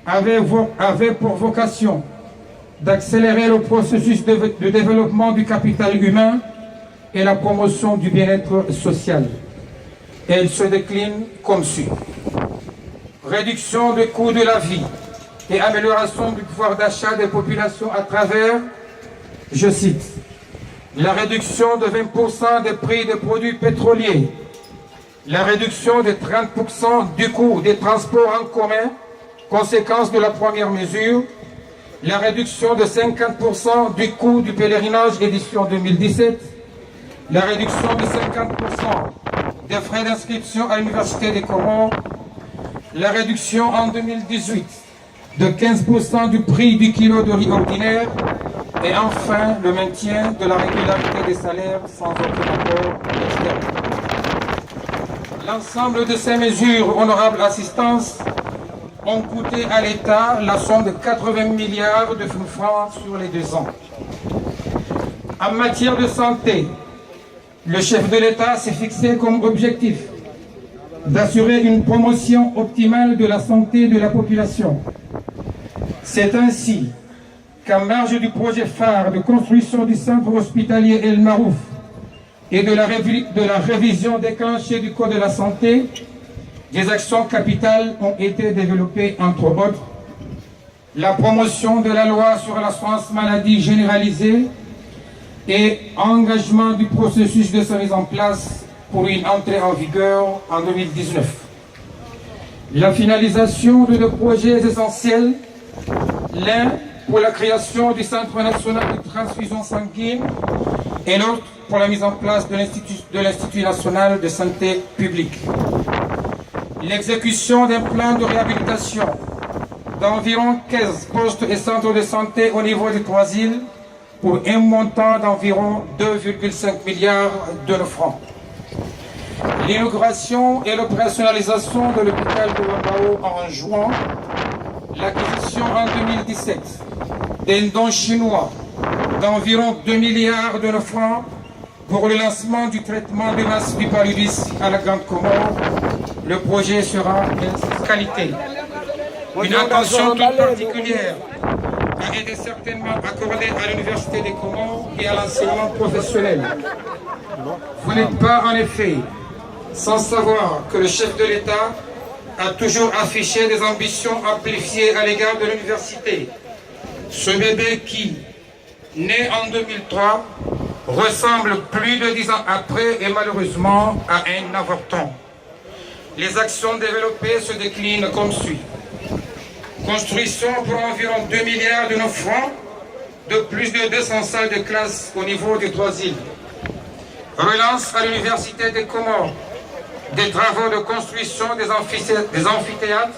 avait pour vocation d'accélérer le processus de développement du capital humain et la promotion du bien-être social. Elle se décline comme suit. Réduction des coûts de la vie et amélioration du pouvoir d'achat des populations à travers, je cite, la réduction de 20% des prix des produits pétroliers, la réduction de 30% du coût des transports en commun, conséquence de la première mesure, la réduction de 50% du coût du pèlerinage édition 2017, la réduction de 50% des frais d'inscription à l'Université des Comores, la réduction en 2018 de 15% du prix du kilo de riz ordinaire et enfin le maintien de la régularité des salaires sans aucun apport externe. L'ensemble de ces mesures, honorable assistance, ont coûté à l'État la somme de 80 milliards de francs sur les 2 ans. En matière de santé, le chef de l'État s'est fixé comme objectif d'assurer une promotion optimale de la santé de la population. C'est ainsi qu'en marge du projet phare de construction du centre hospitalier El Marouf et de la révision déclenchée du Code de la santé, des actions capitales ont été développées, entre autres, la promotion de la loi sur l'assurance maladie généralisée et engagement du processus de sa mise en place pour une entrée en vigueur en 2019. La finalisation de deux projets essentiels, l'un pour la création du Centre national de transfusion sanguine et l'autre pour la mise en place de l'Institut national de santé publique. L'exécution d'un plan de réhabilitation d'environ 15 postes et centres de santé au niveau des 3 îles pour un montant d'environ 2,5 milliards de francs. L'inauguration et l'opérationnalisation de l'hôpital de Wambao en juin, l'acquisition en 2017 d'un don chinois d'environ 2 milliards de francs pour le lancement du traitement de masse du paludisme à la Grande Comore. Le projet sera de qualité. Une attention toute particulière a été certainement accordée à l'Université des Comores et à l'enseignement professionnel. Vous n'êtes pas en effet sans savoir que le chef de l'État a toujours affiché des ambitions amplifiées à l'égard de l'université. Ce bébé qui, né en 2003, ressemble plus de 10 ans après et malheureusement à un avorton. Les actions développées se déclinent comme suit. Construction pour environ 2 milliards de francs de plus de 200 salles de classe au niveau des 3 îles. Relance à l'Université des Comores des travaux de construction des amphithéâtres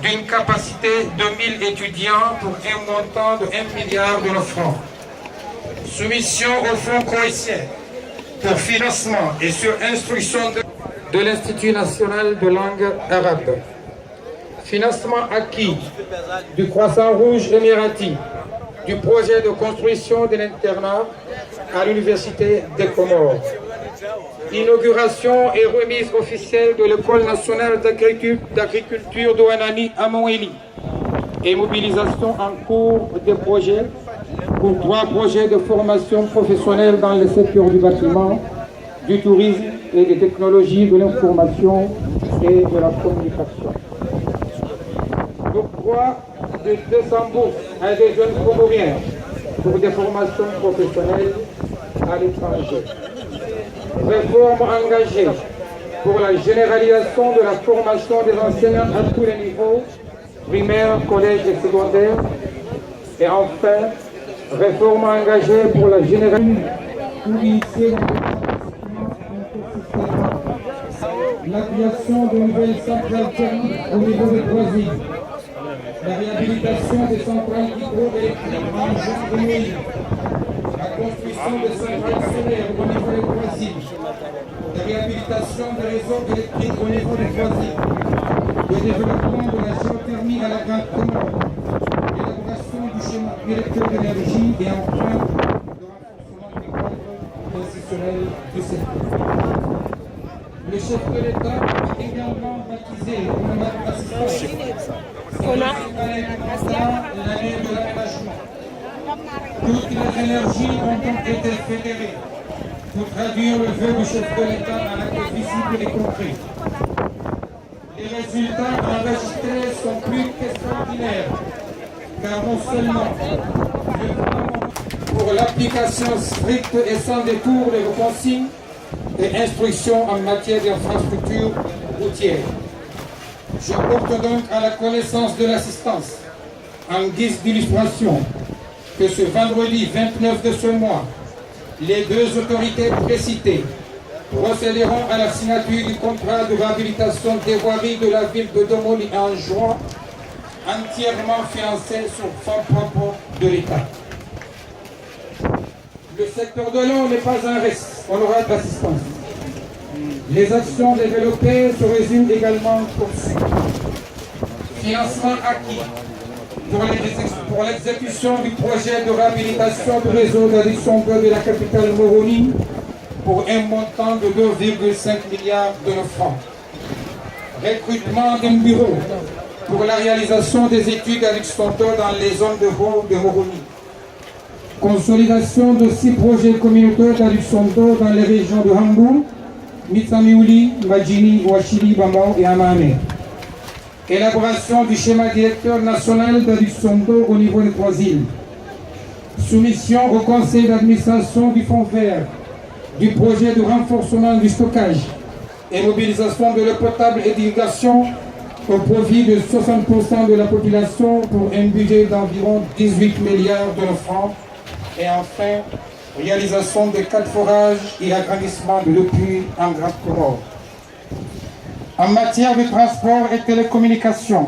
d'une capacité de 1000 étudiants pour un montant de 1 milliard de francs. Soumission au Fonds croatien pour financement et sur instruction de l'Institut national de langue arabe. Financement acquis du Croissant-Rouge émirati du projet de construction de l'internat à l'Université des Comores. Inauguration et remise officielle de l'École nationale d'agriculture d'Ouanani à Monthéli et mobilisation en cours des projets pour 3 projets de formation professionnelle dans le secteur du bâtiment, du tourisme et des technologies de l'information et de la communication. L'octroi de 200 bourses à des jeunes comoriens pour des formations professionnelles à l'étranger. Réforme engagée pour la généralisation de la formation des enseignants à tous les niveaux, primaire, collège et secondaire. Et enfin, réforme engagée pour la généralisation pour initier la création de nouvelles centrales thermiques au niveau des 3 îles. La réhabilitation des centrales hydroélectriques en Jean-Denis, la construction des centrales solaires au niveau des 3 îles, la réhabilitation des réseaux électriques au niveau des 3 îles, le développement de la géothermie à la Grande Comore, l'élaboration du schéma directeur d'énergie et enfin le renforcement du cadre institutionnel du secteur. Le chef de l'État a également baptisé, on a assisté l'année de l'aménagement. Toutes les énergies ont donc été fédérées pour traduire le vœu du chef de l'État en actes visibles et concrets. Les résultats enregistrés sont plus qu'extraordinaires, car non seulement pour l'application stricte et sans détour de vos consignes et instructions en matière d'infrastructures routières. Je porte donc à la connaissance de l'assistance, en guise d'illustration, que ce vendredi 29 de ce mois, les deux autorités précitées procéderont à la signature du contrat de réhabilitation des voiries de la ville de Domoni en juin, entièrement financé sur fonds propres de l'État. Le secteur de l'eau n'est pas un reste, on aura de l'assistance. Les actions développées se résument également comme suit. Financement acquis pour l'exécution du projet de réhabilitation du réseau d'adduction d'eau de la capitale Moroni pour un montant de 2,5 milliards de francs. Recrutement d'un bureau pour la réalisation des études d'adduction d'eau dans les zones de eau de Moroni. Consolidation de 6 projets communautaires d'adduction d'eau dans les régions de Hambourg, Mitsamiouli, Majini, Ouachili, Bamao et Amane. Élaboration du schéma directeur national d'adduction d'eau au niveau des 3 îles. Soumission au conseil d'administration du Fonds vert du projet de renforcement du stockage et mobilisation de l'eau potable et d'irrigation au profit de 60% de la population pour un budget d'environ 18 milliards de francs. Et enfin, réalisation de 4 forages et agrandissement de l'eau-puits en Grande Comore. En matière de transport et télécommunications,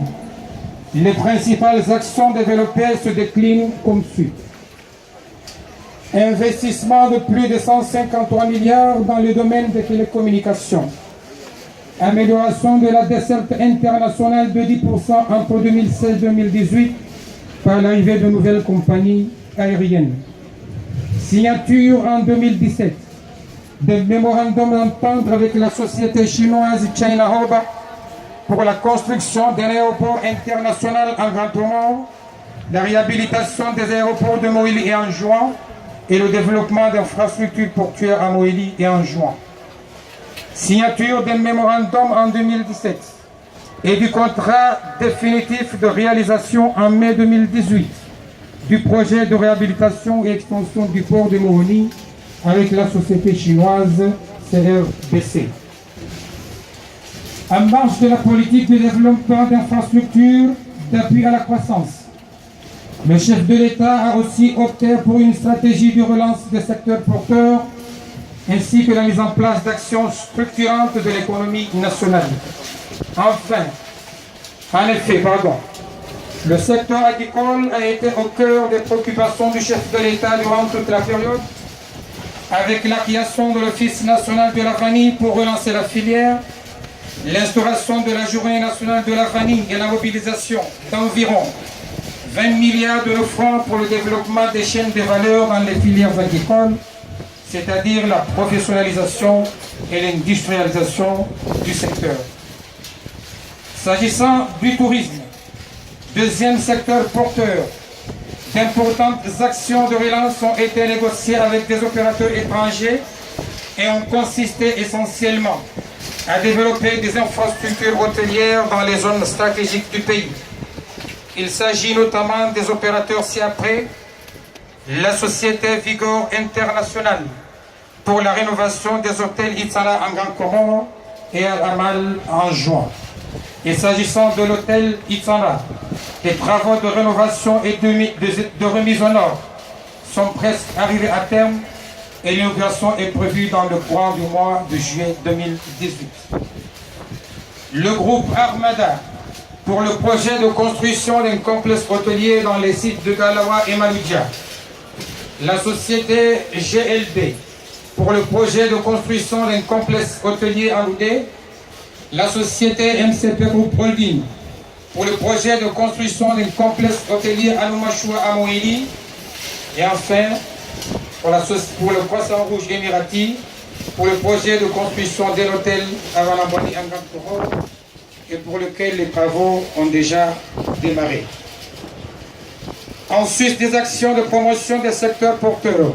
les principales actions développées se déclinent comme suit. Investissement de plus de 153 milliards dans le domaine des télécommunications. Amélioration de la desserte internationale de 10% entre 2016-2018 par l'arrivée de nouvelles compagnies aériennes. Signature en 2017 d'un mémorandum d'entente avec la société chinoise China Hoba pour la construction d'un aéroport international en Grand Comore, la réhabilitation des aéroports de Moïli et Anjouan et le développement d'infrastructures portuaires à Moïli et Anjouan. Signature d'un mémorandum en 2017 et du contrat définitif de réalisation en mai 2018 du projet de réhabilitation et extension du port de Moroni avec la société chinoise CRBC. En marge de la politique de développement d'infrastructures d'appui à la croissance, le chef de l'État a aussi opté pour une stratégie de relance des secteurs porteurs ainsi que la mise en place d'actions structurantes de l'économie nationale. Enfin, le secteur agricole a été au cœur des préoccupations du chef de l'État durant toute la période, avec la création de l'Office national de la vanille pour relancer la filière, l'instauration de la Journée nationale de la vanille et la mobilisation d'environ 20 milliards de francs pour le développement des chaînes de valeur dans les filières agricoles, c'est-à-dire la professionnalisation et l'industrialisation du secteur. S'agissant du tourisme, deuxième secteur porteur, d'importantes actions de relance ont été négociées avec des opérateurs étrangers et ont consisté essentiellement à développer des infrastructures hôtelières dans les zones stratégiques du pays. Il s'agit notamment des opérateurs ci-après, la société Vigor International pour la rénovation des hôtels Itsala en Grand Comore et à Amal en juin. Et s'agissant de l'hôtel Itsala, les travaux de rénovation et de remise en ordre sont presque arrivés à terme et l'inauguration est prévue dans le courant du mois de juillet 2018. Le groupe Armada pour le projet de construction d'un complexe hôtelier dans les sites de Galawa et Maloudia. La société GLD pour le projet de construction d'un complexe hôtelier à Loudé. La société MCP Group Holding pour le projet de construction d'un complexe hôtelier à Noumachua à Moïli. Et enfin, pour le Croissant Rouge Émirati, pour le projet de construction d'un hôtel à Valamboni en Grand Comore. et pour lequel les travaux ont déjà démarré. Ensuite, des actions de promotion des secteurs porteurs,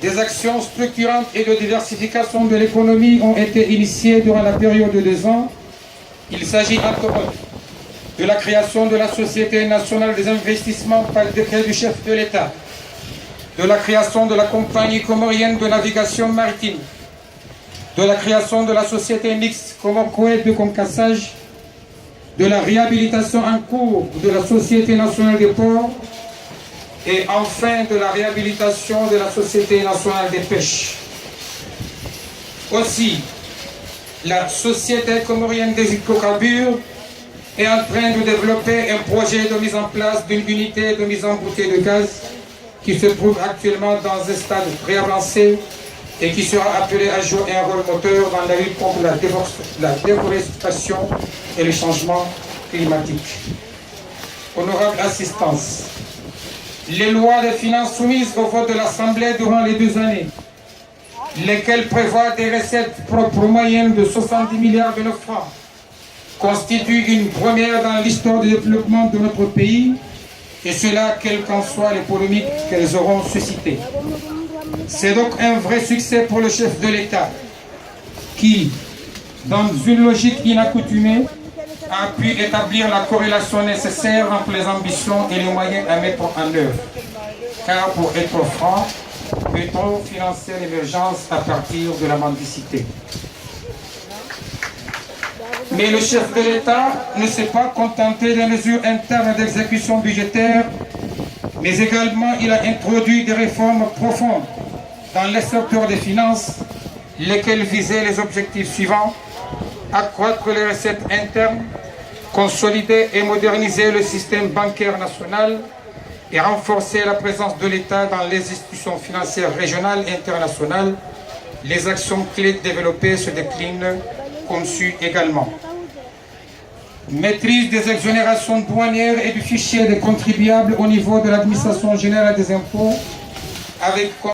des actions structurantes et de diversification de l'économie ont été initiées durant la période de 2 ans. Il s'agit entre autres de la création de la Société nationale des investissements par le décret du chef de l'État, de la création de la Compagnie comorienne de navigation maritime, de la création de la Société mixte Comore de concassage, de la réhabilitation en cours de la Société nationale des ports et enfin de la réhabilitation de la Société nationale des pêches. Aussi, la Société comorienne des hydrocarbures est en train de développer un projet de mise en place d'une unité de mise en bouteille de gaz qui se trouve actuellement dans un stade très avancé et qui sera appelé à jouer un rôle moteur dans la lutte contre la déforestation et le changement climatique. Honorable assistance, les lois de finances soumises au vote de l'Assemblée durant les 2 années, lesquelles prévoient des recettes propres moyennes de 70 milliards de francs, constituent une première dans l'histoire du développement de notre pays, et cela quelles qu'en soient les polémiques qu'elles auront suscitées. C'est donc un vrai succès pour le chef de l'État qui, dans une logique inaccoutumée, a pu établir la corrélation nécessaire entre les ambitions et les moyens à mettre en œuvre. Car pour être franc, peut-on financer l'émergence à partir de la mendicité? Mais le chef de l'État ne s'est pas contenté des mesures internes d'exécution budgétaire, mais également il a introduit des réformes profondes dans les secteurs des finances, lesquelles visaient les objectifs suivants: accroître les recettes internes, consolider et moderniser le système bancaire national et renforcer la présence de l'État dans les institutions financières régionales et internationales. Les actions clés développées se déclinent comme suit également. Maîtrise des exonérations douanières et du fichier des contribuables au niveau de l'administration générale des impôts avec